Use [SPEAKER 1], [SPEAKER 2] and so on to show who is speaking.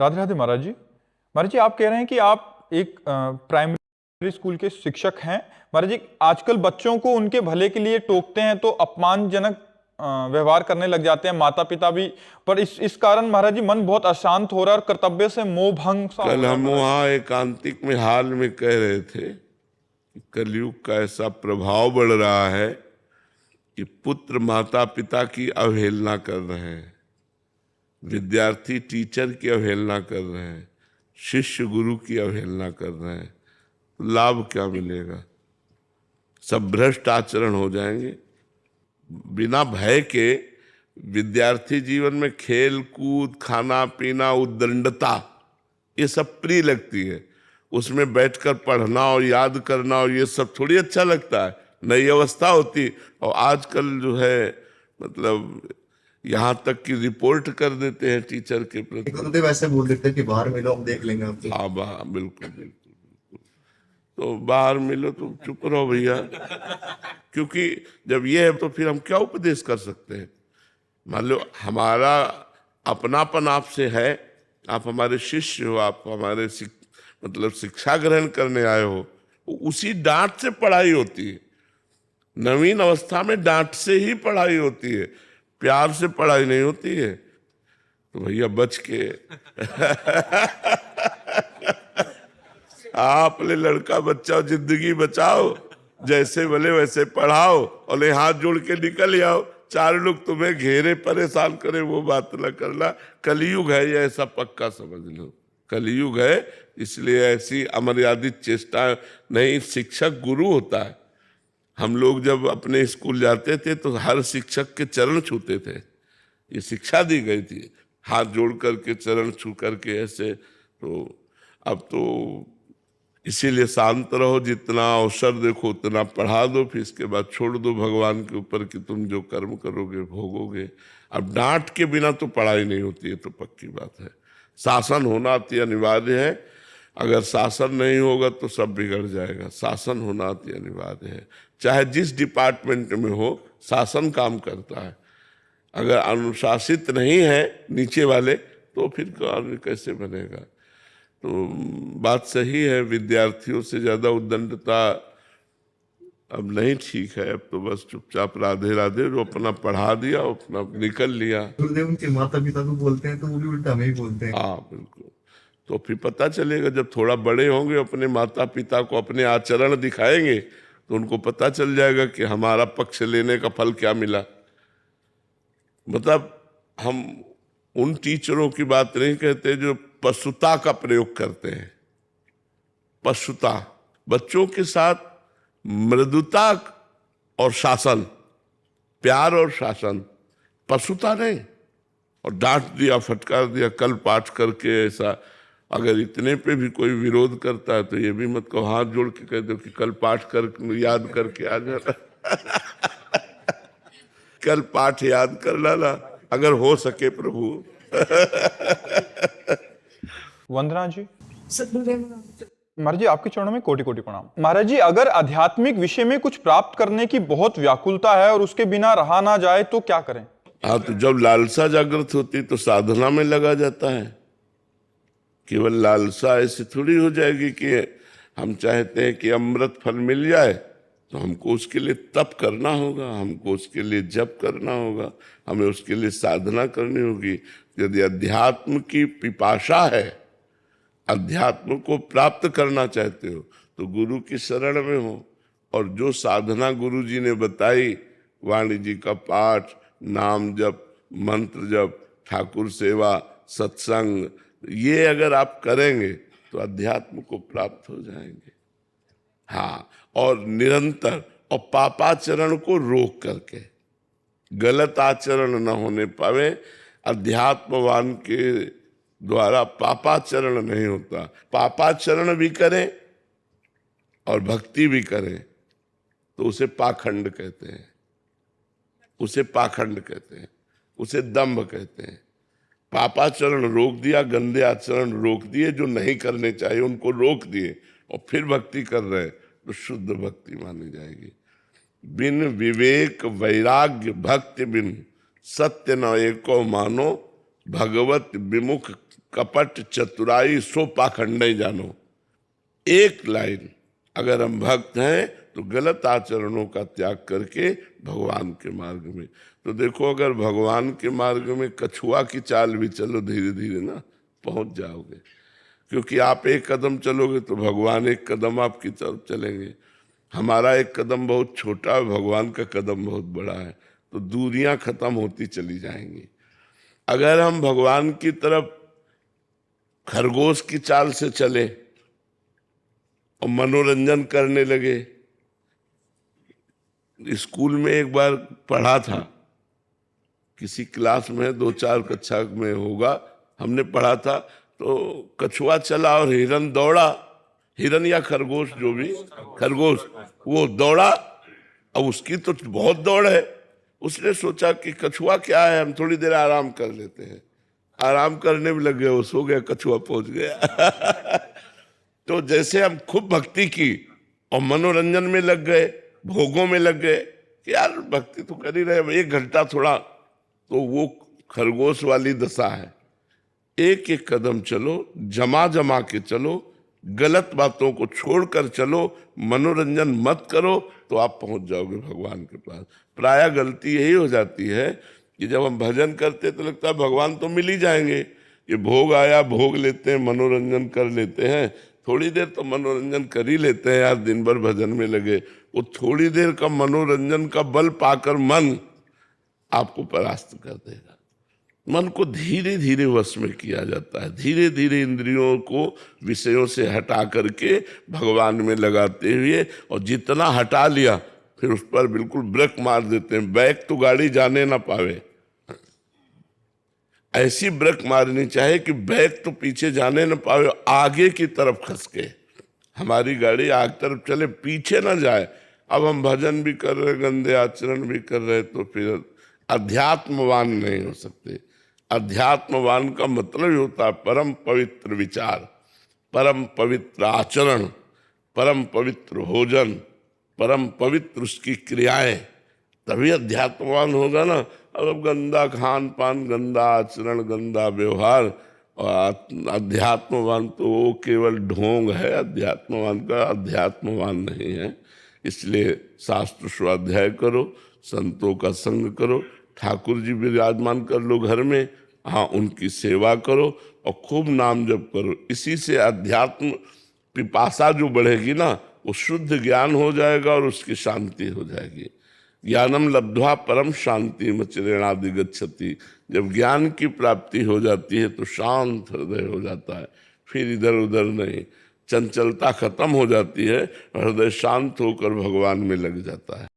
[SPEAKER 1] राधे राधे महाराज जी। महाराज जी, आप कह रहे हैं कि आप एक प्राइमरी स्कूल के शिक्षक हैं। महाराज जी, आजकल बच्चों को उनके भले के लिए टोकते हैं तो अपमानजनक व्यवहार करने लग जाते हैं माता पिता भी। पर इस कारण महाराज जी मन बहुत अशांत हो रहा है और कर्तव्य से मोह भंग सा हो
[SPEAKER 2] कल
[SPEAKER 1] रहा है
[SPEAKER 2] हम
[SPEAKER 1] महाराज जी।
[SPEAKER 2] वहाँ एकांतिक में हाल में कह रहे थे कि कलयुग का ऐसा प्रभाव बढ़ रहा है कि पुत्र माता पिता की अवहेलना कर रहे हैं, विद्यार्थी टीचर की अवहेलना कर रहे हैं, शिष्य गुरु की अवहेलना कर रहे हैं। तो लाभ क्या मिलेगा? सब भ्रष्ट आचरण हो जाएंगे। बिना भय के विद्यार्थी जीवन में खेल कूद, खाना पीना, उद्दंडता ये सब प्रिय लगती है। उसमें बैठकर पढ़ना और याद करना और ये सब थोड़ी अच्छा लगता है। नई अवस्था होती। और आजकल जो है मतलब यहाँ तक कि रिपोर्ट कर देते हैं टीचर के प्रति।
[SPEAKER 3] बंदे वैसे बोल देते हैं कि बाहर मिलो, हम देख लेंगे आपको।
[SPEAKER 2] हाँ बिल्कुल बिल्कुल। तो बाहर मिलो तो चुप रहो भैया, क्योंकि जब ये है तो फिर हम क्या उपदेश कर सकते हैं? मान लो हमारा अपनापन आपसे है, आप हमारे शिष्य हो, आप हमारे मतलब शिक्षा ग्रहण करने आए हो। उसी डांट से पढ़ाई होती है। नवीन अवस्था में डांट से ही पढ़ाई होती है, प्यार से पढ़ाई नहीं होती है। तो भैया बच के आपने लड़का बच्चा जिंदगी बचाओ, जैसे बोले वैसे पढ़ाओ और हाथ जोड़ के निकल आओ। चार लोग तुम्हें घेरे परेशान करे वो बात न करना। कलयुग है ये, ऐसा पक्का समझ लो। कलयुग है, इसलिए ऐसी अमर्यादित चेष्टा नहीं। शिक्षक गुरु होता है। हम लोग जब अपने स्कूल जाते थे तो हर शिक्षक के चरण छूते थे। ये शिक्षा दी गई थी, हाथ जोड़ करके चरण छू करके ऐसे। तो अब तो इसीलिए शांत रहो, जितना अवसर देखो उतना पढ़ा दो, फिर इसके बाद छोड़ दो भगवान के ऊपर कि तुम जो कर्म करोगे भोगोगे। अब डांट के बिना तो पढ़ाई नहीं होती है, तो पक्की बात है। शासन होना अति अनिवार्य है। अगर शासन नहीं होगा तो सब बिगड़ जाएगा। शासन होना अति अनिवार्य है। चाहे जिस डिपार्टमेंट में हो, शासन काम करता है। अगर अनुशासित नहीं है नीचे वाले तो फिर कार्य कैसे बनेगा? तो बात सही है, विद्यार्थियों से ज्यादा उद्दंडता अब नहीं ठीक है। अब तो बस चुपचाप राधे राधे, जो अपना पढ़ा दिया अपना निकल लिया।
[SPEAKER 3] गुरुदेव उनके माता पिता को बोलते हैं तो वो भी उल्टा हमें ही बोलते हैं।
[SPEAKER 2] हाँ बिल्कुल। तो फिर पता चलेगा जब थोड़ा बड़े होंगे, अपने माता पिता को अपने आचरण दिखाएंगे तो उनको पता चल जाएगा कि हमारा पक्ष लेने का फल क्या मिला। मतलब हम उन टीचरों की बात नहीं कहते जो पशुता का प्रयोग करते हैं। पशुता, बच्चों के साथ मृदुता और शासन, प्यार और शासन, पशुता नहीं। और डांट दिया, फटकार दिया, कल पाठ करके ऐसा। अगर इतने पे भी कोई विरोध करता है तो ये भी मत कहो, हाथ जोड़ के कह दो कि कल पाठ कर याद करके आ जाना। कल पाठ याद कर लाना अगर हो सके प्रभु।
[SPEAKER 1] वंदना जी। महाराज जी, आपके चरणों में कोटि कोटि प्रणाम। महाराज जी, अगर आध्यात्मिक विषय में कुछ प्राप्त करने की बहुत व्याकुलता है और उसके बिना रहा ना जाए तो क्या करें?
[SPEAKER 2] हाँ, तो जब लालसा जागृत होती तो साधना में लगा जाता है। केवल लालसा ऐसी थोड़ी हो जाएगी कि हम चाहते हैं कि अमृत फल मिल जाए, तो हमको उसके लिए तप करना होगा, हमको उसके लिए जप करना होगा, हमें उसके लिए साधना करनी होगी। यदि अध्यात्म की पिपाशा है, अध्यात्म को प्राप्त करना चाहते हो तो गुरु की शरण में हो। और जो साधना गुरु जी ने बताई, वाणी जी का पाठ, नाम जप, मंत्र जप, ठाकुर सेवा, सत्संग, ये अगर आप करेंगे तो अध्यात्म को प्राप्त हो जाएंगे। हाँ, और निरंतर और पापाचरण को रोक करके, गलत आचरण न होने पावे। अध्यात्मवान के द्वारा पापाचरण नहीं होता। पापाचरण भी करें और भक्ति भी करें तो उसे पाखंड कहते हैं, उसे पाखंड कहते हैं, उसे दंभ कहते हैं। पापाचरण रोक दिया, गंदे आचरण रोक दिए, जो नहीं करने चाहिए उनको रोक दिए, और फिर भक्ति कर रहे तो शुद्ध भक्ति मानी जाएगी। बिन विवेक वैराग्य भक्ति बिन, सत्य न एको मानो, भगवत विमुख कपट चतुराई सो पाखंड जानो। एक लाइन, अगर हम भक्त हैं तो गलत आचरणों का त्याग करके भगवान के मार्ग में। तो देखो, अगर भगवान के मार्ग में कछुआ की चाल भी चलो धीरे धीरे ना पहुंच जाओगे, क्योंकि आप एक कदम चलोगे तो भगवान एक कदम आपकी तरफ चलेंगे। हमारा एक कदम बहुत छोटा है, भगवान का कदम बहुत बड़ा है, तो दूरियां खत्म होती चली जाएंगी। अगर हम भगवान की तरफ खरगोश की चाल से चले और मनोरंजन करने लगे, स्कूल में एक बार पढ़ा था, किसी क्लास में 2-4 कक्षा में होगा, हमने पढ़ा था, तो कछुआ चला और हिरन दौड़ा, हिरन या खरगोश, जो भी, खरगोश, वो दौड़ा। अब उसकी तो बहुत दौड़ है, उसने सोचा कि कछुआ क्या है, हम थोड़ी देर आराम कर लेते हैं। आराम करने में लग गया, वो सो गया, कछुआ पहुंच गया। तो जैसे हम खूब भक्ति की और मनोरंजन में लग गए, भोगों में लग गए कि यार भक्ति तो कर ही रहे, 1 घंटा थोड़ा, तो वो खरगोश वाली दशा है। एक एक कदम चलो, जमा जमा के चलो, गलत बातों को छोड़कर चलो, मनोरंजन मत करो, तो आप पहुंच जाओगे भगवान के पास। प्रायः गलती यही हो जाती है कि जब हम भजन करते तो लगता है भगवान तो मिल ही जाएंगे, ये भोग आया, भोग लेते हैं, मनोरंजन कर लेते हैं, थोड़ी देर तो मनोरंजन कर ही लेते हैं यार, दिन भर भजन में लगे। वो थोड़ी देर का मनोरंजन का बल पाकर मन आपको परास्त कर देगा। मन को धीरे धीरे वश में किया जाता है, धीरे धीरे इंद्रियों को विषयों से हटा करके भगवान में लगाते हुए, और जितना हटा लिया फिर उस पर बिल्कुल ब्रेक मार देते हैं, बैक तो गाड़ी जाने ना पावे। ऐसी ब्रेक मारनी चाहिए कि बैक तो पीछे जाने ना पावे, आगे की तरफ खस के हमारी गाड़ी आगे तरफ चले, पीछे ना जाए। अब हम भजन भी कर रहे, गंदे आचरण भी कर रहे, तो फिर अध्यात्मवान नहीं हो सकते। अध्यात्मवान का मतलब ही होता है परम पवित्र विचार, परम पवित्र आचरण, परम पवित्र भोजन, परम पवित्र उसकी क्रियाएं, तभी अध्यात्मवान होगा ना। अब गंदा खान पान, गंदा आचरण, गंदा व्यवहार, और अध्यात्मवान तो वो केवल ढोंग है, अध्यात्मवान का अध्यात्मवान नहीं है। इसलिए शास्त्र स्वाध्याय करो, संतों का संग करो, ठाकुर जी विराजमान कर लो घर में, हाँ उनकी सेवा करो और खूब नाम जप करो। इसी से अध्यात्म पिपासा जो बढ़ेगी ना, वो शुद्ध ज्ञान हो जाएगा और उसकी शांति हो जाएगी। ज्ञानम लब्ध्वा परम शांति मचिरेणादि गच्छति। जब ज्ञान की प्राप्ति हो जाती है तो शांत हृदय हो जाता है, फिर इधर उधर नहीं, चंचलता खत्म हो जाती है, हृदय शांत होकर भगवान में लग जाता है।